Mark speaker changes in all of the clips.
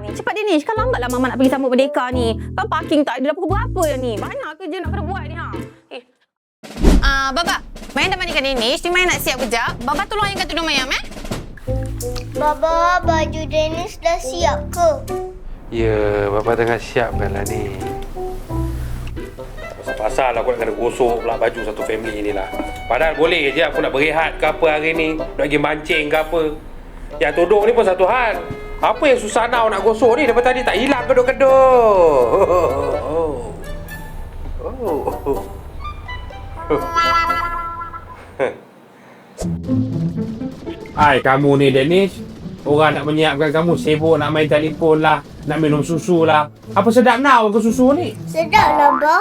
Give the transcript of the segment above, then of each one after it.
Speaker 1: ni. Cepat Danish, kan lambatlah Mama nak pergi sambut Merdeka ni. Kan parking tak ada, dah pukul berapa dah ni? Banyak kerja nak kena buat ni ha.
Speaker 2: Baba, Maya dah mandikan Danish. Ni Maya nak siap kejap. Baba tolong ayunkan tudung Maya,
Speaker 3: Baba, baju Dennis dah siap ke?
Speaker 4: Ya, Bapa tengah siapkan lah ni. Pasal aku nak kena gosok pula baju satu family ni lah. Padahal boleh je aku nak berehat ke apa hari ni. Nak pergi mancing ke apa. Yang tudung ni pun satu hal. Apa yang Susana nak gosok ni daripada tadi tak hilang kedut-kedut. Hai kamu ni Danish. Orang nak menyiapkan kamu sibuk nak main telefon lah. Nak minum susu lah. Apa sedap nak ke susu ni?
Speaker 3: Sedap lah, Ba.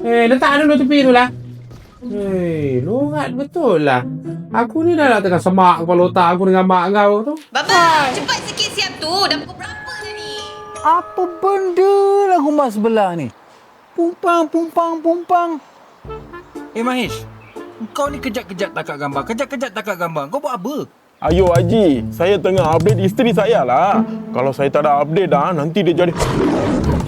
Speaker 4: Letak dulu tepi tu lah. Lorat betul lah. Aku ni dah tengah semak kepala otak aku dengan mak kau tu.
Speaker 2: Baba, cepat sikit siap tu. Dah pukul berapa dah ni?
Speaker 5: Apa benda lah rumah sebelah ni? Pumpang. Mahesh. Kau ni kejap-kejap takat gambar. Kau buat apa?
Speaker 6: Ayo Haji, saya tengah update isteri saya lah. Kalau saya tak ada update dah, nanti dia jadi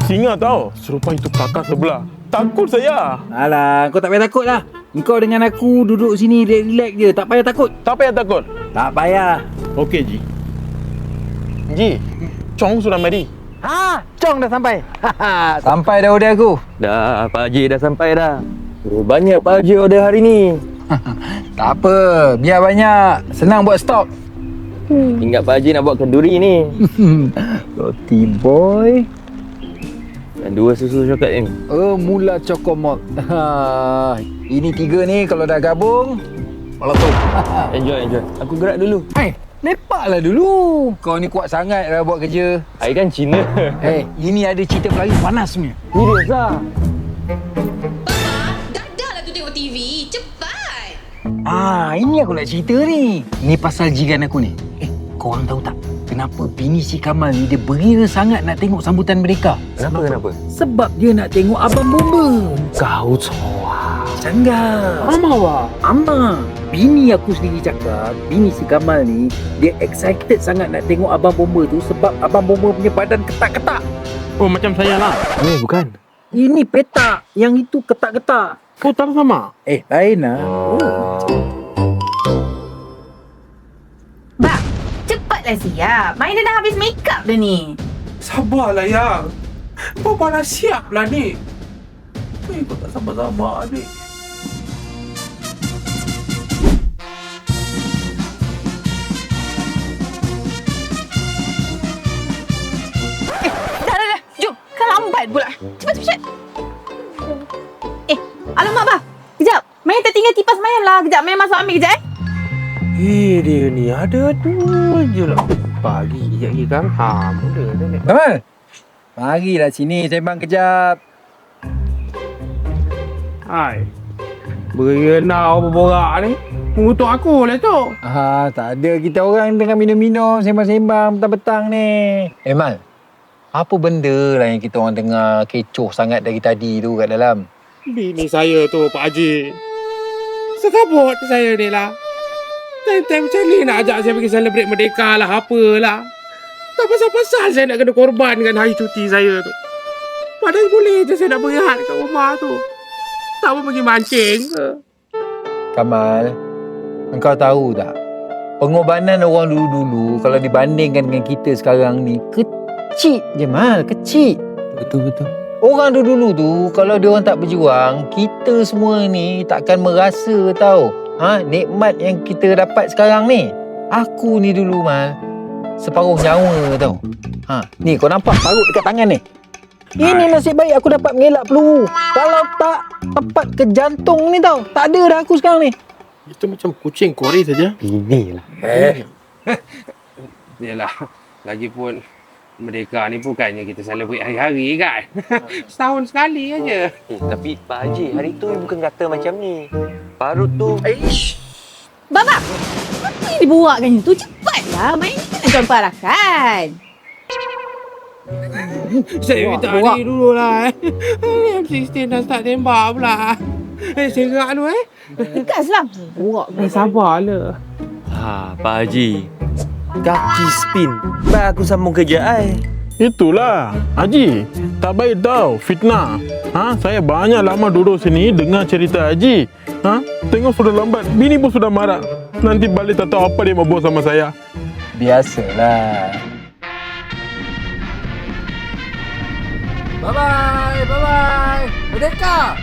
Speaker 6: singa tau. Serupa itu kakak sebelah. Takut saya.
Speaker 5: Alah, kau tak payah takut lah. Kau dengan aku duduk sini relax je. Tak payah takut.
Speaker 6: Tak payah takut.
Speaker 5: Tak payah.
Speaker 6: Okey Ji. Ji, Chong sudah mari.
Speaker 5: Chong dah sampai. Sampai dah order aku.
Speaker 7: Dah, Pak Haji dah sampai dah. Banyak Pak Haji order hari ni.
Speaker 5: Tak apa, biar banyak. Senang buat stok.
Speaker 7: Ingat Pak Haji nak buat kenduri ni.
Speaker 5: Roti boy.
Speaker 7: Dan 2 susu coklat ni.
Speaker 5: Mula Chokomalt. Ini 3 ni kalau dah gabung, meletup.
Speaker 7: Enjoy. Aku gerak dulu.
Speaker 5: Lepaklah dulu. Kau ni kuat sangat lah buat kerja.
Speaker 7: I kan Cina.
Speaker 5: Ini ada cerita Melayu panas punya.
Speaker 7: Serius lah.
Speaker 2: Baba, dah lah tu tengok TV. Cepat.
Speaker 5: Ini aku nak cerita ni. Ni pasal jiran aku ni. Korang tahu tak? Kenapa bini si Kamal ni dia beria sangat nak tengok sambutan mereka?
Speaker 7: Kenapa?
Speaker 5: Sebab dia nak tengok Abang Bomba.
Speaker 7: Kau coa.
Speaker 5: Canggah. Ama. Bini aku sendiri cakap, bini si Kamal ni, dia excited sangat nak tengok Abang Bomba tu sebab Abang Bomba punya badan ketak-ketak.
Speaker 6: Oh, macam saya lah.
Speaker 7: Bukan.
Speaker 5: Ini petak, yang itu ketak-ketak.
Speaker 6: Oh, tak sama.
Speaker 5: Lain lah.
Speaker 1: Bang, cepatlah siap. Maya dah habis make up dah ni.
Speaker 4: Sabarlah yang. Bapa dah siap lah ni. Kau tak sabar-sabar ni.
Speaker 1: Dah. Jom, kan lambat pula. Cepat. Alamak, Bah. Kejap. Maya tertinggal kipas Maya lah. Kejap, Maya masuk ambil kejap
Speaker 4: Dia ni ada je lah. Pagi lagi kan. Mula dah ni.
Speaker 5: Kamal, marilah sini sembang kejap.
Speaker 4: Hai. Berenau berborak ni. Mengutuk aku lah tu.
Speaker 5: Tak ada. Kita orang tengah minum-minum, sembang-sembang petang-petang ni. Mal, apa benda lah yang kita orang tengah kecoh sangat dari tadi tu kat dalam?
Speaker 4: Bini saya tu Pak Haji. Sekabut saya ni lah. Time-time macam ni nak ajak saya pergi celebrate Merdeka lah, apalah. Tak pasal-pasal saya nak kena korbankan hari cuti saya tu. Padahal boleh je saya nak berehat kat rumah tu. Tak pun pergi mancing ke.
Speaker 5: Kamal, engkau tahu tak? Pengorbanan orang dulu-dulu kalau dibandingkan dengan kita sekarang ni, kecil je Mal, kecil.
Speaker 7: Betul.
Speaker 5: Orang dulu-dulu tu, kalau dia orang tak berjuang, kita semua ni takkan merasa tau. Nikmat yang kita dapat sekarang ni. Aku ni dulu Mal, separuh nyawa tau. Ni kau nampak parut dekat tangan ni. Ini nasib baik aku dapat mengelak peluru. Kalau tak tepat ke jantung ni tau, tak ada dah aku sekarang ni.
Speaker 6: Itu macam kucing kori saja.
Speaker 7: Bini lah.
Speaker 4: Yalah, lagipun Merdeka ni bukannya kita celebrate hari-hari kan. Setahun sekali aja.
Speaker 7: Tapi Pak Haji, hari tu bukan kata macam ni. Parut tu...
Speaker 1: Baba, apa yang dibuatkan itu? Cepatlah. Maya ni kena campur arakan.
Speaker 4: Saya minta hari dulu lah. M16 dah start tembak pula. Serak tu
Speaker 1: Tekaslah. Buat.
Speaker 4: Sabarlah.
Speaker 7: Pak Haji. Kaki spin. Baik aku sambung kerja
Speaker 6: Itulah, Haji. Tak baik tau, fitnah. Saya banyak lama duduk sini dengar cerita Haji. Tengok sudah lambat, bini pun sudah marah. Nanti balik tak tahu apa dia mau buat sama saya.
Speaker 5: Biasalah.
Speaker 8: Bye-bye. Merdeka.